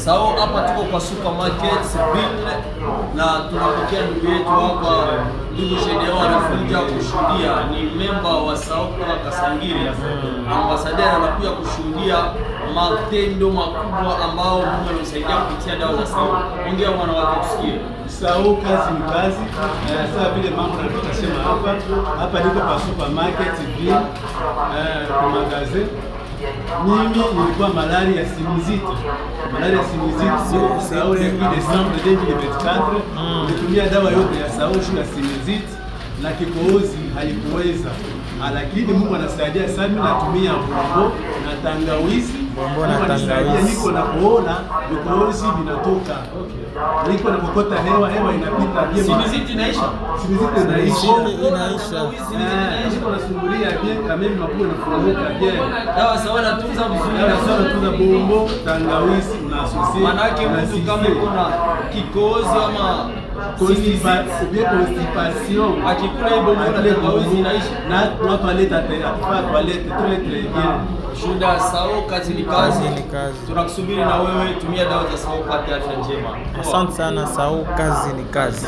Sawa, hapa tuko kwa supermarket Ville na tunapokea ndugu yetu hapa, ndugu Gedeon anakuja kushuhudia, ni memba wa Sawa kutoka Kasangiri. Ambasaderi anakuja kushuhudia matendo makubwa ambao Mungu amemsaidia kupitia dawa za Sawa. Ongea mwana wake tusikie. Sawa, kazi ni kazi. Sasa vile mambo tunasema hapa niko kwa supermarket Ville kwa magazine. Mimi nilikuwa malaria sinizite Sawa le 8 Desembre 2024. Nilitumia dawa yote ya Sawa na sinizite na kikohozi haikuweza, lakini Mungu anasaidia sana. Mimi natumia bombo na tangawizi, niko na kuona vikohozi vinatoka, niko na kokota hewa inapita bien. Sinizite inaisha, niko nasumbulia bien kama mimi mabuo nafunguka bien. Dawa Sawa natunza vizuri, natunza bombo, tangawizi na asosie. Maana yake mtu kama kuna kikohozi ama constipation akikula hii bombo na tangawizi inaisha, na toilette très bien. Shuhuda Sawa, kazi ni kazi. Tunakusubiri na wewe, tumia dawa za Sawa upate afya njema. Asante sana Sawa, kazi ni kazi.